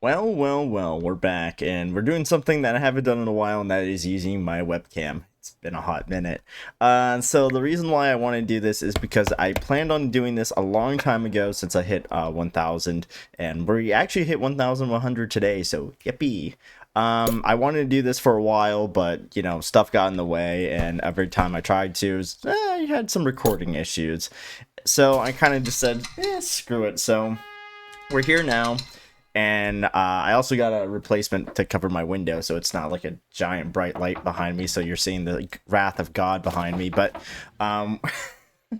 Well, we're back and we're doing something that I haven't done in a while, and that is using my webcam. It's been a hot minute. So the reason why I want to do this is because I planned on doing this a long time ago since I hit 1,000, and we actually hit 1,100 today, so yippee. I wanted to do this for a while, but, stuff got in the way, and every time I tried to, I had some recording issues. So I kind of just said, screw it. So we're here now. And I also got a replacement to cover my window, so it's not like a giant bright light behind me, so you're seeing the wrath of God behind me. But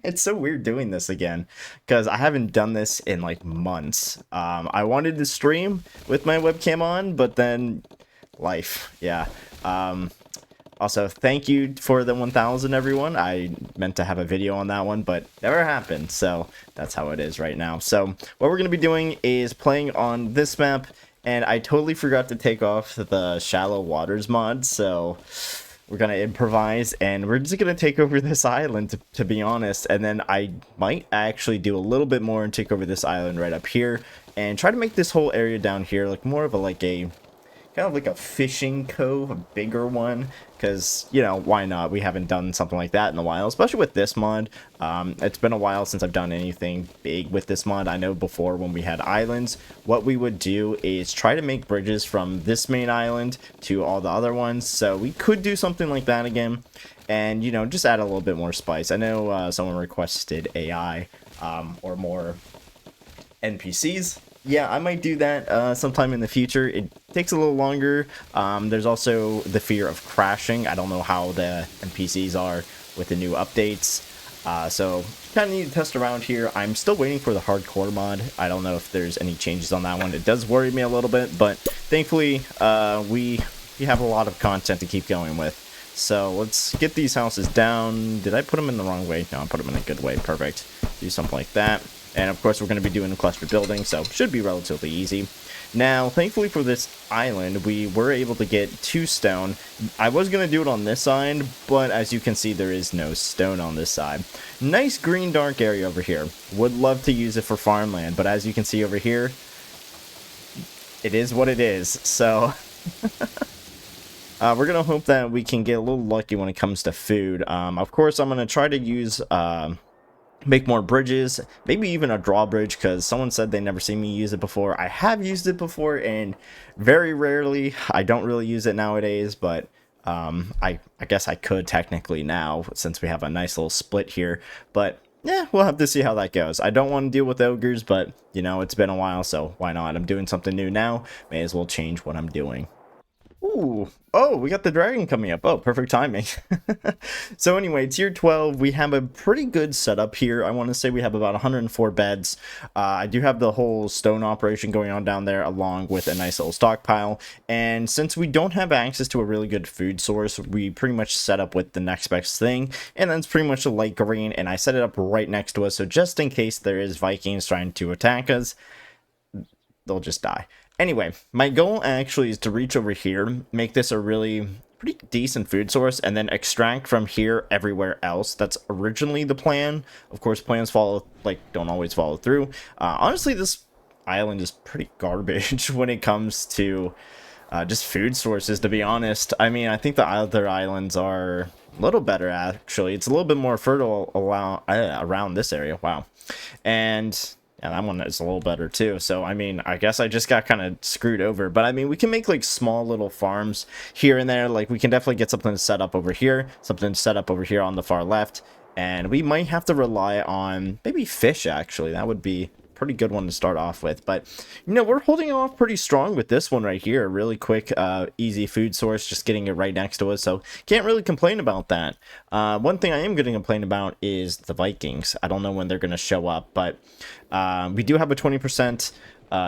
it's so weird doing this again, because I haven't done this in like months. I wanted to stream with my webcam on, but then life, yeah. Also, thank you for the 1,000, everyone. I meant to have a video on that one, but never happened, so that's how it is right now. So, what we're going to be doing is playing on this map, and I totally forgot to take off the shallow waters mod, so we're going to improvise, and we're just going to take over this island, to be honest, and then I might actually do a little bit more and take over this island right up here, and try to make this whole area down here like more of a kind of like a fishing cove, a bigger one, because, why not? We haven't done something like that in a while, especially with this mod. It's been a while since I've done anything big with this mod. I know before when we had islands, what we would do is try to make bridges from this main island to all the other ones, so we could do something like that again, and, just add a little bit more spice. I know someone requested AI, or more NPCs. Yeah, I might do that sometime in the future. It takes a little longer. There's also the fear of crashing. I don't know how the NPCs are with the new updates. So kind of need to test around here. I'm still waiting for the hardcore mod. I don't know if there's any changes on that one. It does worry me a little bit, but thankfully we have a lot of content to keep going with. So let's get these houses down. Did I put them in the wrong way? No, I put them in a good way. Perfect. Do something like that. And of course, we're going to be doing a cluster building, so should be relatively easy. Now, thankfully for this island, we were able to get 2 stone. I was going to do it on this side, but as you can see, there is no stone on this side. Nice green dark area over here. Would love to use it for farmland, but as you can see over here, it is what it is. So we're going to hope that we can get a little lucky when it comes to food. Of course, I'm going to try to use make more bridges, maybe even a drawbridge, because someone said they never seen me use it before. I have used it before, and very rarely. I don't really use it nowadays, but I guess I could technically now, since we have a nice little split here. But yeah, we'll have to see how that goes. I don't want to deal with ogres, but it's been a while, so why not? I'm doing something new now, may as well change what I'm doing. Ooh, oh, we got the dragon coming up. Oh, perfect timing. So anyway, tier 12, we have a pretty good setup here. I want to say we have about 104 beds. I do have the whole stone operation going on down there, along with a nice little stockpile. And since we don't have access to a really good food source, we pretty much set up with the next best thing. And that's pretty much a light green, and I set it up right next to us. So just in case there is Vikings trying to attack us, they'll just die. Anyway, my goal actually is to reach over here, make this a really pretty decent food source, and then extract from here everywhere else. That's originally the plan. Of course, plans don't always follow through. Honestly, this island is pretty garbage when it comes to just food sources, to be honest. I mean, I think the other islands are a little better, actually. It's a little bit more fertile around this area. Wow. And that one is a little better too. So, I mean, I guess I just got kind of screwed over. But, I mean, we can make, like, small little farms here and there. Like, we can definitely get something set up over here. Something set up over here on the far left. And we might have to rely on maybe fish, actually. That would be a pretty good one to start off with. But, we're holding off pretty strong with this one right here. Really quick, easy food source. Just getting it right next to us. So, can't really complain about that. One thing I am going to complain about is the Vikings. I don't know when they're going to show up. But we do have a 20%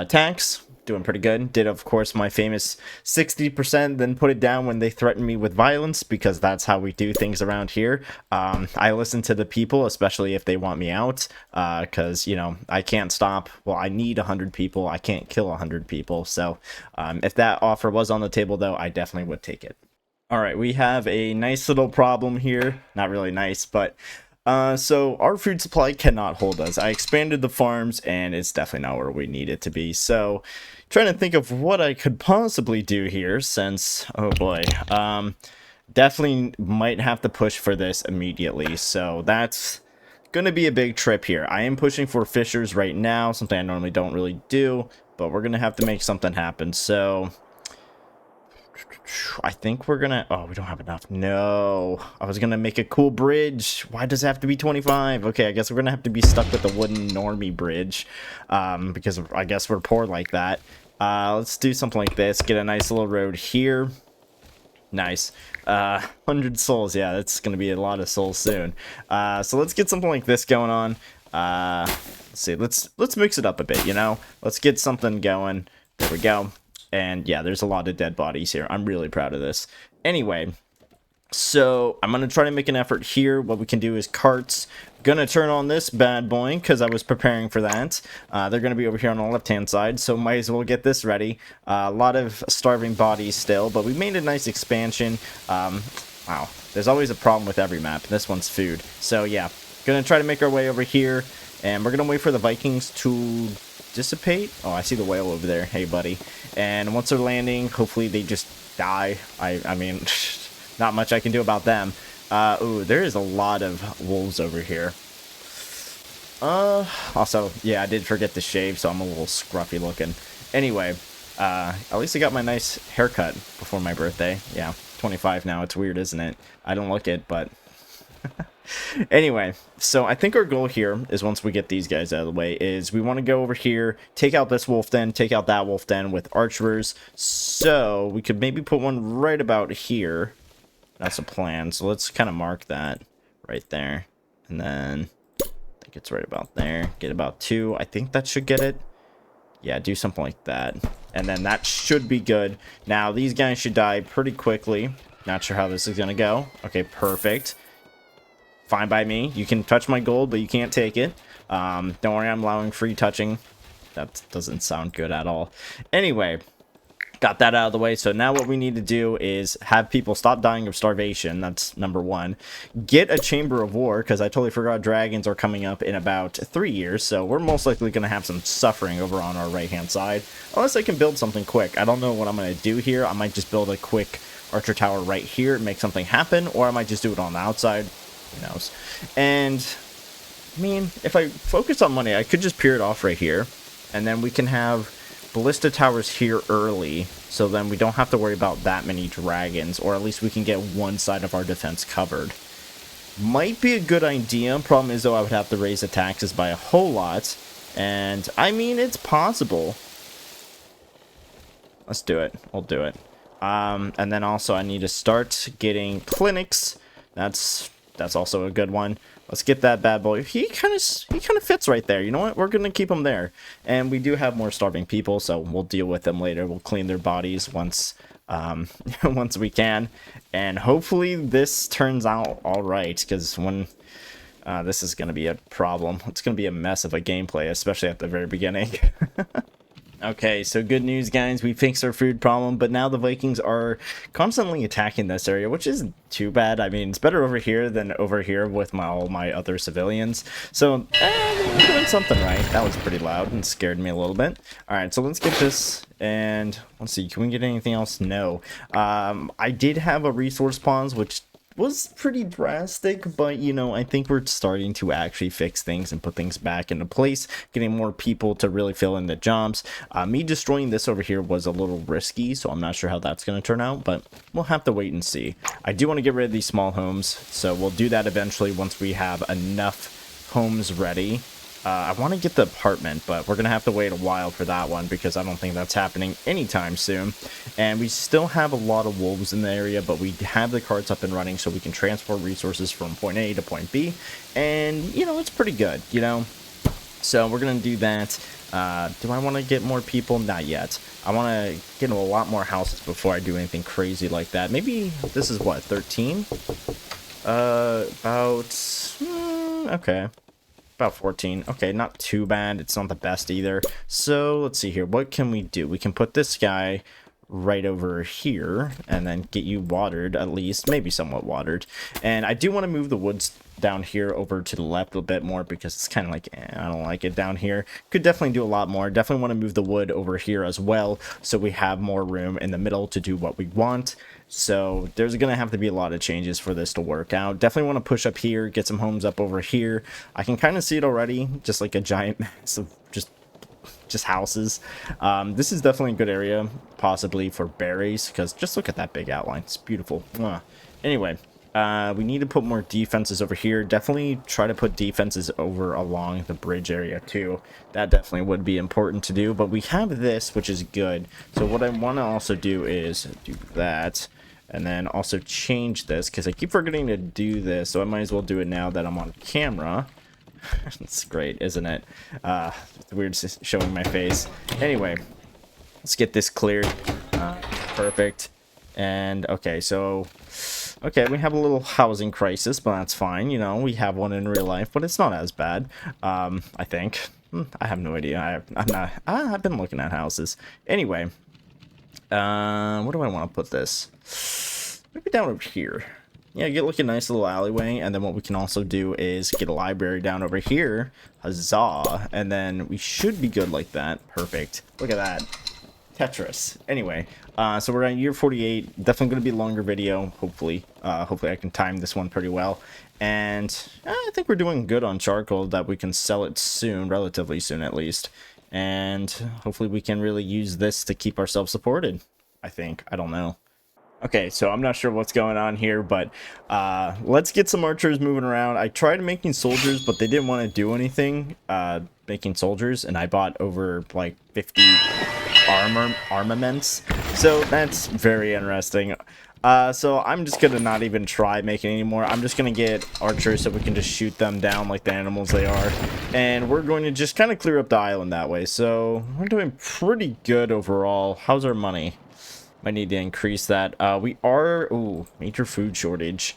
tax. Doing pretty good. Did, of course, my famous 60%, then put it down when they threatened me with violence, because that's how we do things around here. I listen to the people, especially if they want me out, because, I can't stop. Well, I need 100 people. I can't kill 100 people. So if that offer was on the table, though, I definitely would take it. All right, we have a nice little problem here. Not really nice, but So our food supply cannot hold us. I expanded the farms, and it's definitely not where we need it to be. So, trying to think of what I could possibly do here, since, oh boy, definitely might have to push for this immediately. So that's gonna be a big trip here. I am pushing for fishers right now, something I normally don't really do, but we're gonna have to make something happen. So I think we're gonna, oh, we don't have enough. No, I was gonna make a cool bridge. Why does it have to be 25? Okay, I guess we're gonna have to be stuck with the wooden normie bridge, because I guess we're poor like that. Let's do something like this. Get a nice little road here. Nice. 100 souls. Yeah, that's gonna be a lot of souls soon. So let's get something like this going on. Let's see. Let's mix it up a bit. You know, let's get something going. There we go. And yeah, there's a lot of dead bodies here. I'm really proud of this. Anyway, so I'm gonna try to make an effort here. What we can do is carts. Gonna turn on this bad boy because I was preparing for that. They're gonna be over here on the left hand side, so might as well get this ready. A lot of starving bodies still, but we made a nice expansion. Wow, there's always a problem with every map. This one's food. So yeah, gonna try to make our way over here, and we're gonna wait for the Vikings to dissipate. Oh, I see the whale over there. Hey, buddy. And once they're landing, hopefully they just die. I mean, not much I can do about them. Ooh, there is a lot of wolves over here. Also, yeah, I did forget to shave, so I'm a little scruffy looking. Anyway, at least I got my nice haircut before my birthday. Yeah, 25 now. It's weird, isn't it? I don't look it, but... Anyway, so I think our goal here is, once we get these guys out of the way, is we want to go over here, take out this wolf den, take out that wolf den with archers. So we could maybe put one right about here. That's a plan. So let's kind of mark that right there. And then I think it's right about there. Get about 2. I think that should get it. Yeah, do something like that. And then that should be good. Now, these guys should die pretty quickly. Not sure how this is going to go. Okay, perfect. Fine by me. You can touch my gold, but you can't take it. Don't worry, I'm allowing free touching. That doesn't sound good at all. Anyway, got that out of the way. So now what we need to do is have people stop dying of starvation. That's number 1. Get a chamber of war, because I totally forgot dragons are coming up in about 3 years. So we're most likely going to have some suffering over on our right-hand side. Unless I can build something quick. I don't know what I'm going to do here. I might just build a quick archer tower right here and make something happen. Or I might just do it on the outside. Who knows? And I mean, if I focus on money, I could just peer it off right here, and then we can have ballista towers here early, so then we don't have to worry about that many dragons, or at least we can get one side of our defense covered. Might be a good idea. Problem is, though, I would have to raise the taxes by a whole lot, and I mean, it's possible. Let's do it. We'll do it. And then also I need to start getting clinics. That's also a good one. Let's get that bad boy. He kind of fits right there. You know what? We're gonna keep him there. And we do have more starving people, so we'll deal with them later. We'll clean their bodies once once we can. And hopefully this turns out all right, because when this is gonna be a problem. It's gonna be a mess of a gameplay, especially at the very beginning. Okay, so good news, guys. We fixed our food problem, but now the Vikings are constantly attacking this area, which isn't too bad. I mean, it's better over here than over here with all my other civilians. So, we're doing something right. That was pretty loud and scared me a little bit. All right, so let's get this, and let's see. Can we get anything else? No. I did have a resource pause, which was pretty drastic, but you know, I think we're starting to actually fix things and put things back into place, getting more people to really fill in the jobs. Me destroying this over here was a little risky, so I'm not sure how that's going to turn out, but we'll have to wait and see. I do want to get rid of these small homes, so we'll do that eventually once we have enough homes ready. I want to get the apartment, but we're going to have to wait a while for that one because I don't think that's happening anytime soon. And we still have a lot of wolves in the area, but we have the carts up and running so we can transport resources from point A to point B. And, you know, it's pretty good, you know. So we're going to do that. Do I want to get more people? Not yet. I want to get a lot more houses before I do anything crazy like that. Maybe this is what, 13? Okay. About 14. Okay, not too bad. It's not the best either. So let's see here. What can we do? We can put this guy right over here and then get you watered, at least maybe somewhat watered. And I do want to move the woods down here over to the left a bit more because it's kind of like, I don't like it down here. Could definitely do a lot more. Definitely want to move the wood over here as well, so we have more room in the middle to do what we want. So there's going to have to be a lot of changes for this to work out. Definitely want to push up here, get some homes up over here. I can kind of see it already, just like a giant mass of just houses. This is definitely a good area, possibly for berries, because just look at that big outline. It's beautiful. Anyway, we need to put more defenses over here. Definitely try to put defenses over along the bridge area too. That definitely would be important to do, but we have this, which is good. So what I want to also do is do that, and then also change this, because I keep forgetting to do this, so I might as well do it now that I'm on camera. It's great, isn't it? It's weird showing my face. Anyway, let's get this cleared. Perfect. And okay, so okay, we have a little housing crisis, but that's fine. You know, we have one in real life, but it's not as bad. I think. I have no idea. I'm not. I've been looking at houses. Anyway, where do I want to put this? Maybe down over here. Yeah, get like a nice little alleyway, and then what we can also do is get a library down over here. Huzzah! And then we should be good like that. Perfect. Look at that. Tetris. Anyway, so we're on year 48. Definitely going to be a longer video, hopefully. Hopefully I can time this one pretty well. And I think we're doing good on charcoal, that we can sell it soon, relatively soon at least. And hopefully we can really use this to keep ourselves supported, I think. I don't know. Okay, so I'm not sure what's going on here, but let's get some archers moving around. I tried making soldiers, but they didn't want to do anything making soldiers, and I bought over like 50 armaments, so that's very interesting. So I'm just gonna not even try making anymore. I'm just gonna get archers so we can just shoot them down like the animals they are, and we're going to just kind of clear up the island that way. So we're doing pretty good overall. How's our money? Might need to increase that. We are, ooh, major food shortage.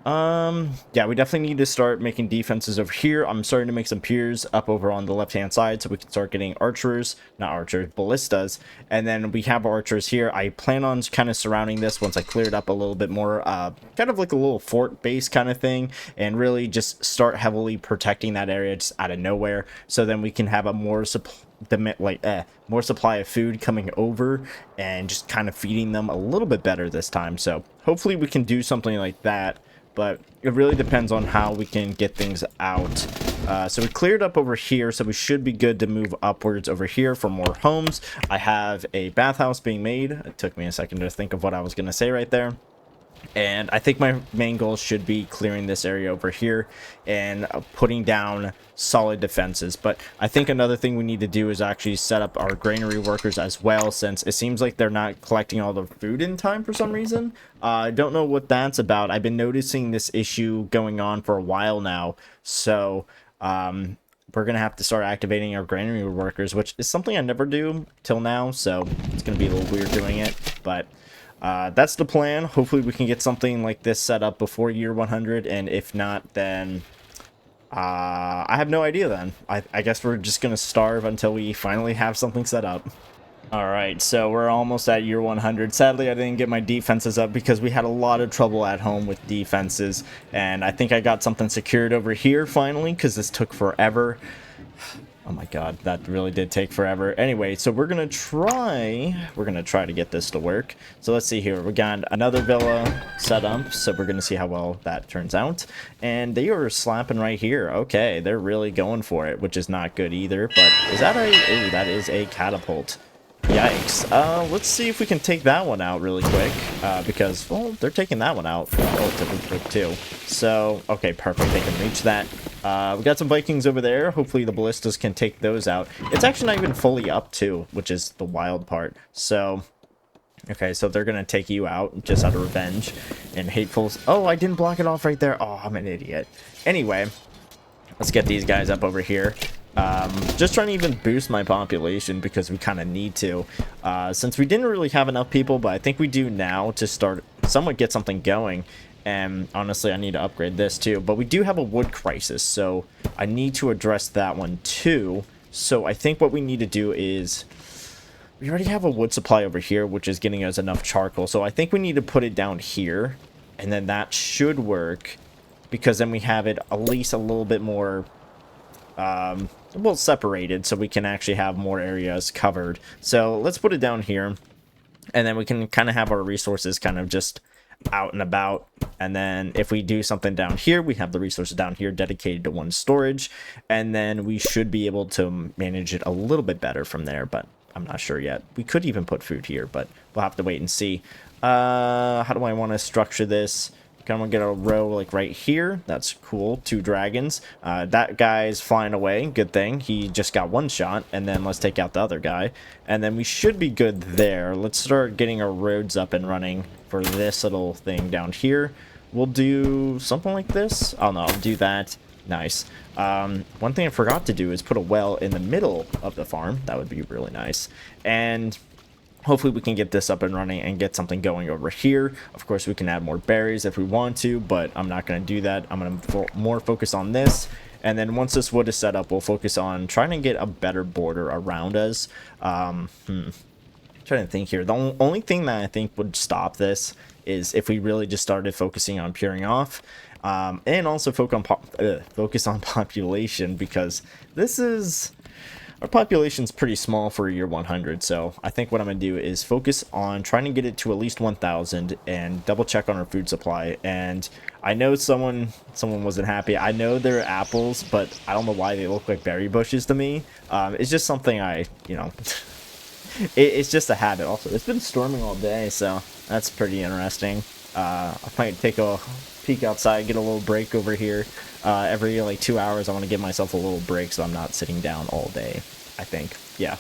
Yeah, we definitely need to start making defenses over here. I'm starting to make some piers up over on the left hand side so we can start getting archers, not archers, ballistas. And then we have archers here. I plan on kind of surrounding this once I clear it up a little bit more, kind of like a little fort base kind of thing, and really just start heavily protecting that area just out of nowhere, so then we can have a more more supply of food coming over and just kind of feeding them a little bit better this time. So hopefully we can do something like that, but it really depends on how we can get things out. So we cleared up over here, so we should be good to move upwards over here for more homes. I have a bathhouse being made. It took me a second to think of what I was going to say right there. And I think my main goal should be clearing this area over here and putting down solid defenses. But I think another thing we need to do is actually set up our granary workers as well, since it seems like they're not collecting all the food in time for some reason. I don't know what that's about. I've been noticing this issue going on for a while now. So we're going to have to start activating our granary workers, which is something I never do till now. So it's going to be a little weird doing it, but that's the plan. Hopefully we can get something like this set up before year 100, and if not, then I have no idea then. I guess we're just gonna starve until we finally have something set up. Alright, so we're almost at year 100. Sadly, I didn't get my defenses up because we had a lot of trouble at home with defenses, and I think I got something secured over here finally, because this took forever. Oh my god, that really did take forever. Anyway, so we're gonna try to get this to work. So let's see here. We got another villa set up, so we're gonna see how well that turns out. And they are slapping right here. Okay, they're really going for it, which is not good either. But is that a... Ooh, that is a catapult. Yikes. Let's see if we can take that one out really quick, because, well, they're taking that one out relatively quick too. So, okay, perfect. They can reach that. We got some Vikings over there. Hopefully the ballistas can take those out. It's actually not even fully up too, which is the wild part. So, okay, so they're gonna take you out just out of revenge and hateful. Oh, I didn't block it off right there. Oh, I'm an idiot. Anyway, let's get these guys up over here. Just trying to even boost my population because we kind of need to, since we didn't really have enough people, but I think we do now to start somewhat get something going. And honestly, I need to upgrade this too, but we do have a wood crisis, so I need to address that one too. So I think what we need to do is, we already have a wood supply over here, which is getting us enough charcoal, so I think we need to put it down here, and then that should work. because then we have it at least a little bit more well separated, so we can actually have more areas covered. So let's put it down here, and then we can kind of have our resources kind of just out and about. And then if we do something down here, we have the resources down here dedicated to one storage, and then we should be able to manage it a little bit better from there, but I'm not sure yet. We could even put food here, but we'll have to wait and see. How do I want to structure this? Kind of get a row like right here. That's cool. 2 dragons. That guy's flying away. Good thing. He just got 1 shot. And then let's take out the other guy. And then we should be good there. Let's start getting our roads up and running for this little thing down here. We'll do something like this. Oh no, I'll do that. Nice. One thing I forgot to do is put a well in the middle of the farm. That would be really nice. And hopefully we can get this up and running and get something going over here. Of course, we can add more berries if we want to, but I'm not going to do that. I'm going to more focus on this. And then once this wood is set up, we'll focus on trying to get a better border around us. Trying to think here. The only thing that I think would stop this is if we really just started focusing on puring off. And also focus on population, because this is... Our population's pretty small for a year 100, so I think what I'm going to do is focus on trying to get it to at least 1,000 and double check on our food supply. And I know someone wasn't happy. I know they're apples, but I don't know why they look like berry bushes to me. It's just something it's just a habit. Also, it's been storming all day, so that's pretty interesting. I might take a peek outside, get a little break over here. Every like 2 hours I want to give myself a little break so I'm not sitting down all day, I think. Yeah.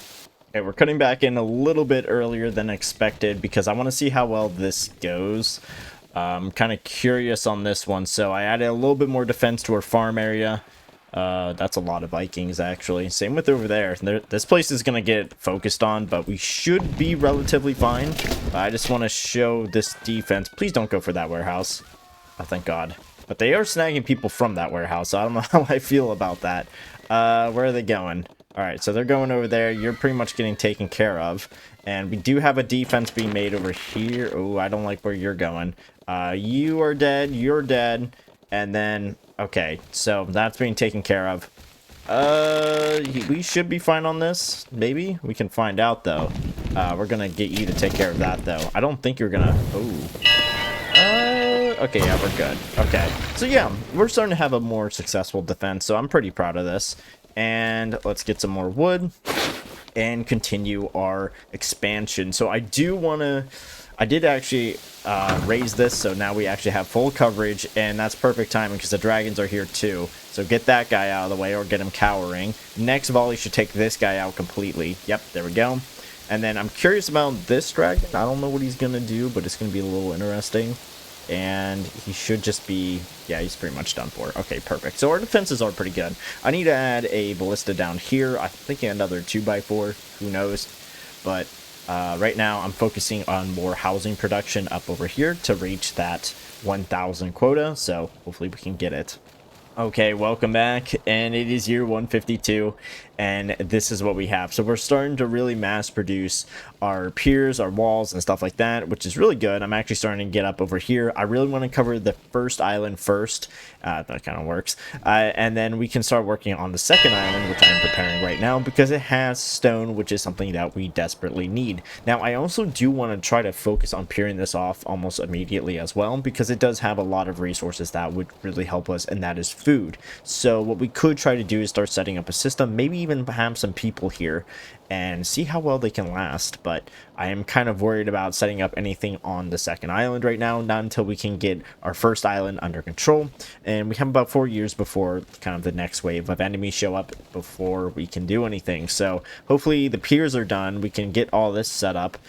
Okay, we're cutting back in a little bit earlier than expected because I want to see how well this goes. I'm kind of curious on this one, so I added a little bit more defense to our farm area. That's a lot of Vikings, actually. Same with over there. This place is going to get focused on, but we should be relatively fine. I just want to show this defense. Please don't go for that warehouse. Oh, thank God. But they are snagging people from that warehouse, so I don't know how I feel about that. Where are they going? Alright, so they're going over there. You're pretty much getting taken care of. And we do have a defense being made over here. Oh, I don't like where you're going. You are dead. You're dead. And then, okay, so that's being taken care of. We should be fine on this. Maybe? We can find out, though. We're gonna get you to take care of that, though. I don't think you're gonna... Oh. Okay, yeah, we're good. Okay, so yeah, we're starting to have a more successful defense, so I'm pretty proud of this. And let's get some more wood and continue our expansion. So I did actually raise this, so now we actually have full coverage, and that's perfect timing because the dragons are here too. So get that guy out of the way or get him cowering. Next volley should take this guy out completely. Yep, there we go. And then I'm curious about this dragon. I don't know what he's gonna do, but it's gonna be a little interesting. And he should just be... Yeah, he's pretty much done for. Okay, perfect. So our defenses are pretty good. I need to add a ballista down here. I think another 2x4. Who knows? But right now I'm focusing on more housing production up over here to reach that 1,000 quota. So hopefully we can get it. Okay, welcome back, and it is year 152, and this is what we have. So we're starting to really mass produce our piers, our walls, and stuff like that, which is really good. I'm actually starting to get up over here. I really want to cover the first island first. That kind of works. And then we can start working on the second island, which I'm preparing right now, because it has stone, which is something that we desperately need. Now, I also do want to try to focus on peering this off almost immediately as well, because it does have a lot of resources that would really help us, and that is food. So what we could try to do is start setting up a system, maybe even have some people here and see how well they can last. But I am kind of worried about setting up anything on the second island right now, not until we can get our first island under control, and we have about 4 years before kind of the next wave of enemies show up before we can do anything. So hopefully the piers are done, we can get all this set up.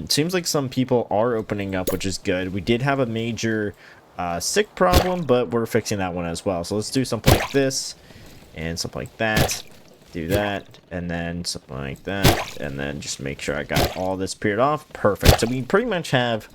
Seems like some people are opening up, which is good. We did have a major sick problem, but we're fixing that one as well. So let's do something like this and something like that. Do that, and then something like that, and then just make sure I got all this peered off. Perfect. So we pretty much have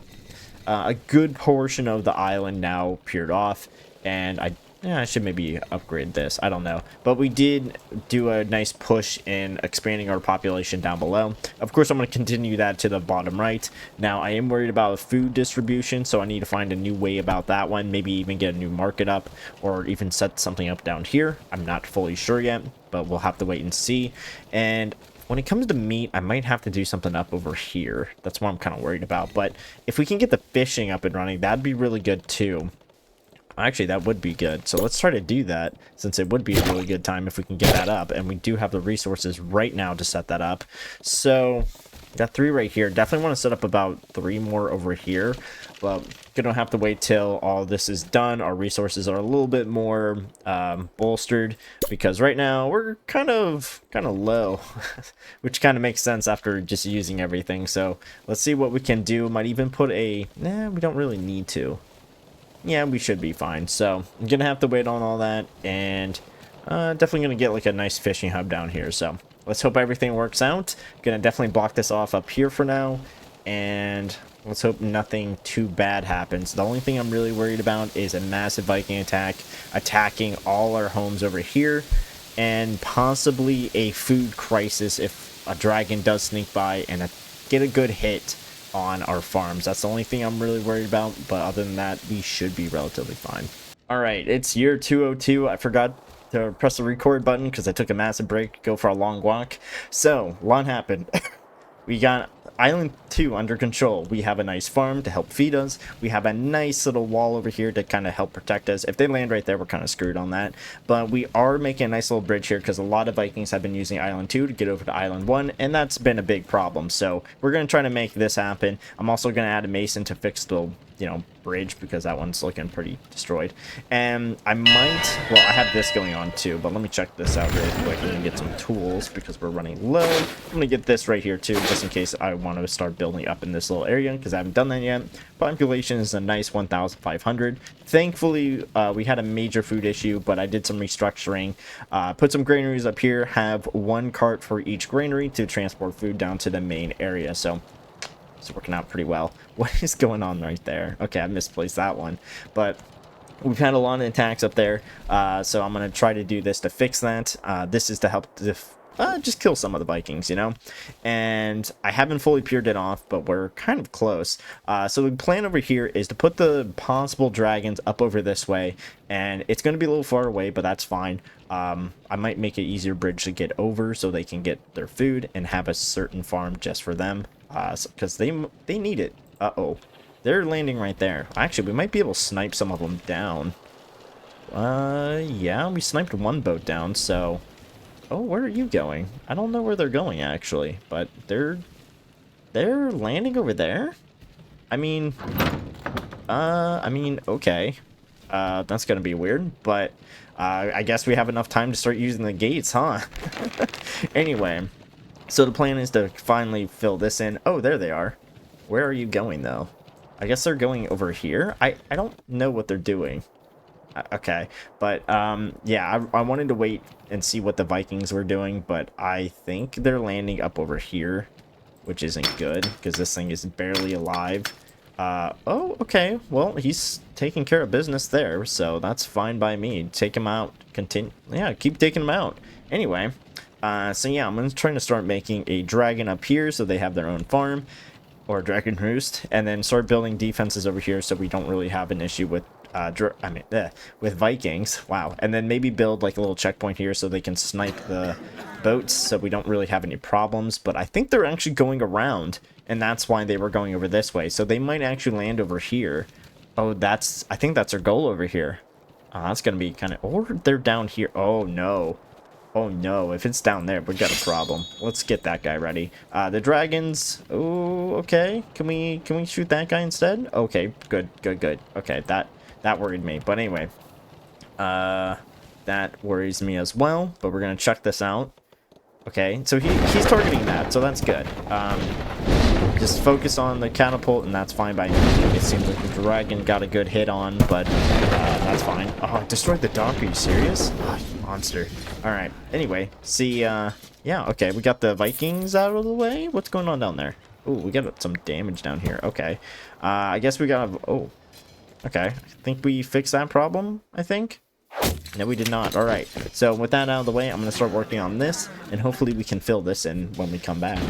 a good portion of the island now peered off, and I Yeah, I should maybe upgrade this. I don't know. But we did do a nice push in expanding our population down below. Of course, I'm going to continue that to the bottom right. Now, I am worried about food distribution, so I need to find a new way about that one. Maybe even get a new market up, or even set something up down here. I'm not fully sure yet, but we'll have to wait and see. And when it comes to meat, I might have to do something up over here. That's what I'm kind of worried about. But if we can get the fishing up and running, that'd be really good too. Actually, that would be good. So let's try to do that, since it would be a really good time if we can get that up. And we do have the resources right now to set that up. So, got 3 right here. Definitely want to set up about 3 more over here. But gonna have to wait till all this is done. Our resources are a little bit more bolstered, because right now we're kind of low, which kind of makes sense after just using everything. So let's see what we can do. Might even put a... Nah, we don't really need to. Yeah, we should be fine. So I'm gonna have to wait on all that, and definitely gonna get like a nice fishing hub down here. So let's hope everything works out. Gonna definitely block this off up here for now, and let's hope nothing too bad happens. The only thing I'm really worried about is a massive Viking attack attacking all our homes over here, and possibly a food crisis if a dragon does sneak by and get a good hit on our farms. That's the only thing I'm really worried about, but other than that, we should be relatively fine. All right, it's year 202. I forgot to press the record button because I took a massive break, go for a long walk. So, a lot happened. We got Island 2 under control. We have a nice farm to help feed us. We have a nice little wall over here to kind of help protect us. If they land right there, we're kind of screwed on that. But we are making a nice little bridge here because a lot of Vikings have been using Island 2 to get over to Island 1, and that's been a big problem. So we're going to try to make this happen. I'm also going to add a mason to fix the, bridge, because that one's looking pretty destroyed. And I might, well, I have this going on too, but let me check this out really quick and get some tools because we're running low. I'm going to get this right here too, just in case I want to start building up in this little area, because I haven't done that yet. Population is a nice 1,500. Thankfully, we had a major food issue, but I did some restructuring. Put some granaries up here, have 1 cart for each granary to transport food down to the main area. So it's working out pretty well. What is going on right there? Okay, I misplaced that one. But we've had a lot of attacks up there, so I'm going to try to do this to fix that. This is to help just kill some of the Vikings, and I haven't fully peered it off, but we're kind of close. So the plan over here is to put the possible dragons up over this way, and it's going to be a little far away, but that's fine. I might make an easier bridge to get over so they can get their food and have a certain farm just for them, because they need it. Uh-oh, they're landing right there. Actually, we might be able to snipe some of them down. Yeah, we sniped 1 boat down, so... Oh, where are you going? I don't know where they're going, actually, but they're landing over there? I mean, okay. That's gonna be weird, but I guess we have enough time to start using the gates, huh? Anyway, so the plan is to finally fill this in. Oh, there they are. Where are you going, though? I guess they're going over here? I don't know what they're doing. Okay, but yeah, I wanted to wait and see what the Vikings were doing, but I think they're landing up over here, which isn't good because this thing is barely alive. Oh, okay, well, he's taking care of business there, so that's fine by me. Take him out, yeah, keep taking him out. Anyway, so yeah, I'm trying to start making a dragon up here so they have their own farm, or dragon roost, and then start building defenses over here so we don't really have an issue with with Vikings. Wow. And then maybe build like a little checkpoint here so they can snipe the boats so we don't really have any problems. But I think they're actually going around, and that's why they were going over this way. So they might actually land over here. Oh, I think that's their goal over here. That's gonna be kind of, or they're down here. Oh no. Oh no, if it's down there, we've got a problem. Let's get that guy ready. The dragons. Oh, okay. Can we shoot that guy instead? Okay, good. Okay, that worried me. But anyway, that worries me as well. But we're gonna check this out. Okay, so he's targeting that, so that's good. Just focus on the catapult, and that's fine by me. It seems like the dragon got a good hit on, but that's fine. Oh, I destroyed the dock. Are you serious? Oh, you monster. Alright, anyway, see, yeah, okay, we got the Vikings out of the way. What's going on down there? Ooh, we got some damage down here. Okay, I guess we got, oh, okay, I think we fixed that problem, I think. No, we did not. All right. So with that out of the way, I'm going to start working on this, and hopefully we can fill this in when we come back.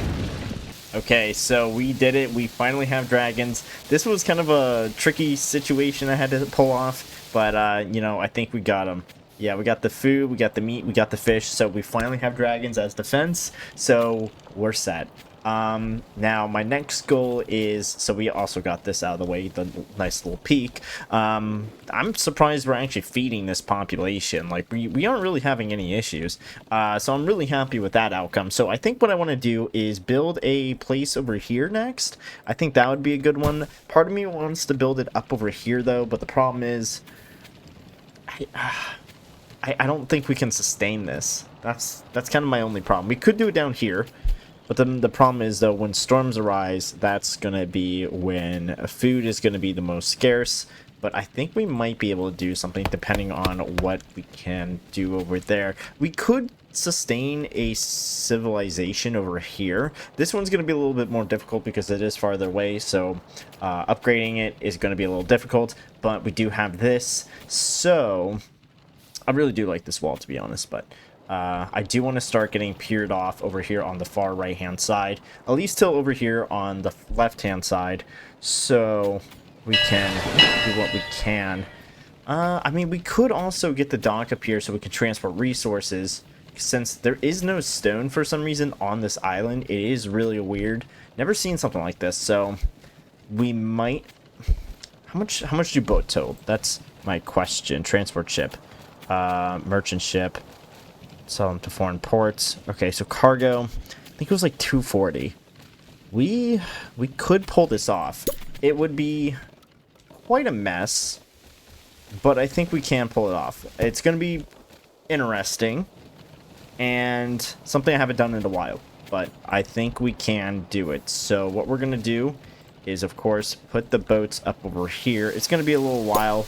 Okay, so we did it. We finally have dragons. This was kind of a tricky situation I had to pull off, but, you know, I think we got them. Yeah, we got the food, we got the meat, we got the fish, so we finally have dragons as defense, so we're set. Now my next goal is, so we also got this out of the way, the nice little peak. I'm surprised we're actually feeding this population. Like, we aren't really having any issues, so I'm really happy with that outcome. So I think what I want to do is build a place over here next. I think that would be a good one. Part of me wants to build it up over here though, but the problem is I don't think we can sustain this. That's kind of my only problem. We could do it down here, but then the problem is, though, when storms arise, that's going to be when food is going to be the most scarce. But I think we might be able to do something depending on what we can do over there. We could sustain a civilization over here. This one's going to be a little bit more difficult because it is farther away, so upgrading it is going to be a little difficult. But we do have this, so I really do like this wall, to be honest, but I do want to start getting peered off over here on the far right-hand side, at least till over here on the left-hand side, so we can do what we can. I mean, we could also get the dock up here so we can transport resources. Since there is no stone for some reason on this island, it is really weird. Never seen something like this, so we might... How much do boat tow? That's my question. Transport ship. Merchant ship. Sell them to foreign ports. Okay, so cargo, I think it was like 240. We could pull this off. It would be quite a mess, but I think we can pull it off. It's going to be interesting and something I haven't done in a while, but I think we can do it. So what we're going to do is, of course, put the boats up over here. It's going to be a little while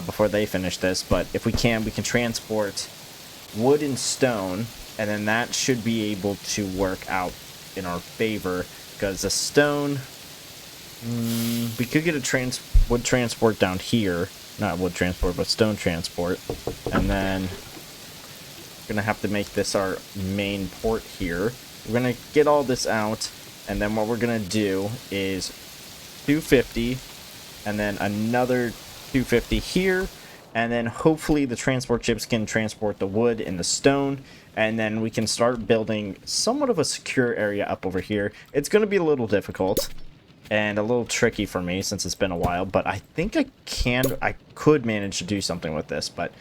before they finish this, but if we can transport wood and stone, and then that should be able to work out in our favor, because the stone, we could get a wood transport down here, not wood transport, but stone transport, and then we're gonna have to make this our main port here. We're gonna get all this out, and then what we're gonna do is 250, and then another 250 here, and then hopefully the transport ships can transport the wood and the stone, and then we can start building somewhat of a secure area up over here. It's going to be a little difficult and a little tricky for me since it's been a while, but I think I could manage to do something with this, but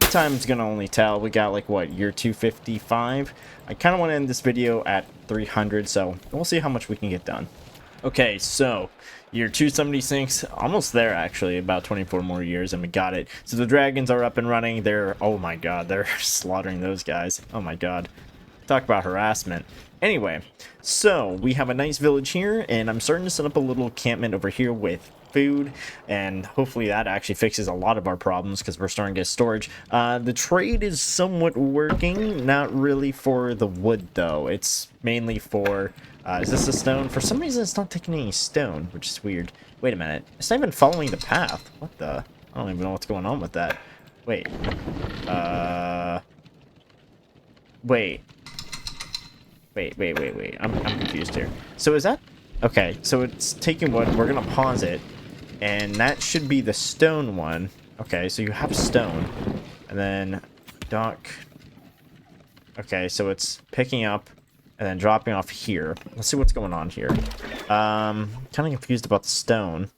time's going to only tell. We got like, what, year 255? I kind of want to end this video at 300, so we'll see how much we can get done. Okay, so year 276, almost there actually, about 24 more years, and we got it. So the dragons are up and running. They're, oh my god, they're slaughtering those guys. Oh my god. Talk about harassment. Anyway, so we have a nice village here, and I'm starting to set up a little encampment over here with food, and hopefully that actually fixes a lot of our problems because we're starting to get storage. The trade is somewhat working, not really for the wood though. It's mainly for is this a stone? For some reason it's not taking any stone, which is weird. Wait a minute, it's not even following the path. What the? I don't even know what's going on with that. Wait, wait, I'm confused here. So is that okay? So it's taking wood. We're gonna pause it, and that should be the stone one. Okay, so you have stone, and then dock. Okay, so it's picking up and then dropping off here. Let's see what's going on here. Kind of confused about the stone.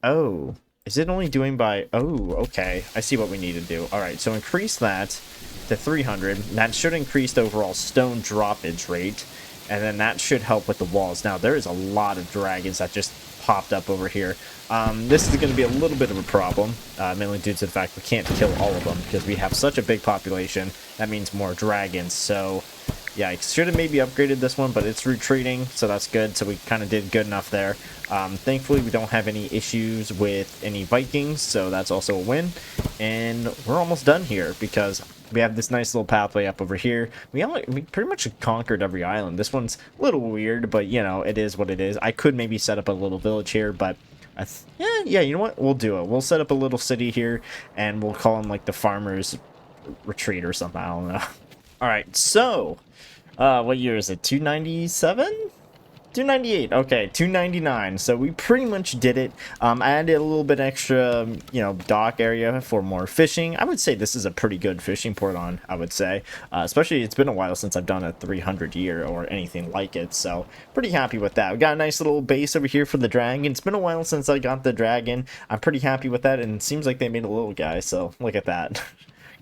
Oh, is it only doing by... Oh, okay. I see what we need to do. All right, so increase that to 300. That should increase the overall stone droppage rate, and then that should help with the walls. Now, there is a lot of dragons that just popped up over here. This is going to be a little bit of a problem, mainly due to the fact we can't kill all of them because we have such a big population. That means more dragons, so... Yeah, I should have maybe upgraded this one, but it's retreating, so that's good. So we kind of did good enough there. Thankfully, we don't have any issues with any Vikings, so that's also a win. And we're almost done here because we have this nice little pathway up over here. We pretty much conquered every island. This one's a little weird, but, you know, it is what it is. I could maybe set up a little village here, but Yeah, you know what? We'll do it. We'll set up a little city here, and we'll call them like the farmers retreat or something. I don't know. All right, so what year is it? 297? 298. Okay, 299. So we pretty much did it. I added a little bit extra, dock area for more fishing. I would say this is a pretty good fishing port on, I would say. Especially it's been a while since I've done a 300 year or anything like it. So pretty happy with that. We got a nice little base over here for the dragon. It's been a while since I got the dragon. I'm pretty happy with that. And it seems like they made a little guy. So look at that.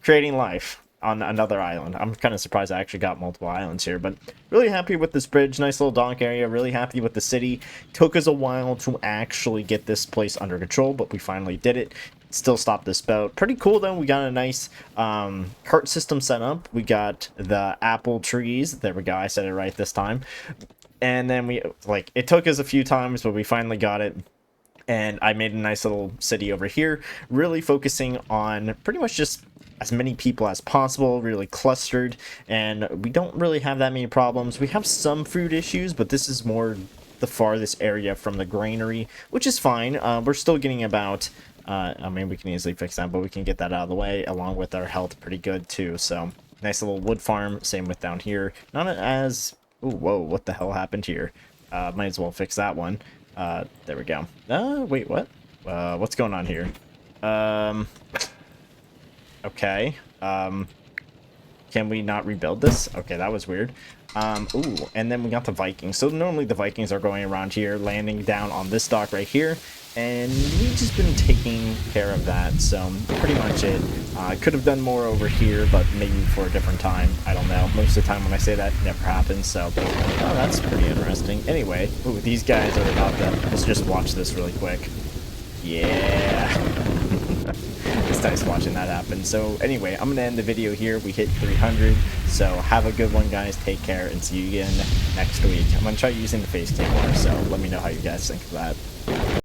Creating life on another island. I'm kind of surprised I actually got multiple islands here, but really happy with this bridge. Nice little dock area. Really happy with the city. Took us a while to actually get this place under control, but we finally did it. Still stopped this boat. Pretty cool though. We got a nice cart system set up. We got the apple trees. There we go. I said it right this time. And then it took us a few times, but we finally got it. And I made a nice little city over here, really focusing on pretty much just as many people as possible, really clustered, and we don't really have that many problems. We have some food issues, but this is more the farthest area from the granary, which is fine. We're still getting about, I mean, we can easily fix that, but we can get that out of the way, along with our health pretty good too. So nice little wood farm, same with down here. Not as, ooh, whoa, what the hell happened here? Might as well fix that one. There we go. Wait, what? What's going on here? Okay. Can we not rebuild this? Okay, that was weird. Ooh, and then we got the Vikings. So normally the Vikings are going around here, landing down on this dock right here, and we've just been taking care of that, so pretty much it. Could have done more over here, but maybe for a different time. I don't know. Most of the time when I say that, it never happens, so oh, that's pretty interesting. Anyway, ooh, these guys are about to, let's just watch this really quick. Yeah. It's nice watching that happen. So anyway, I'm gonna end the video here. We hit 300, so have a good one, guys. Take care and see you again next week. I'm gonna try using the face cam more, so let me know how you guys think of that.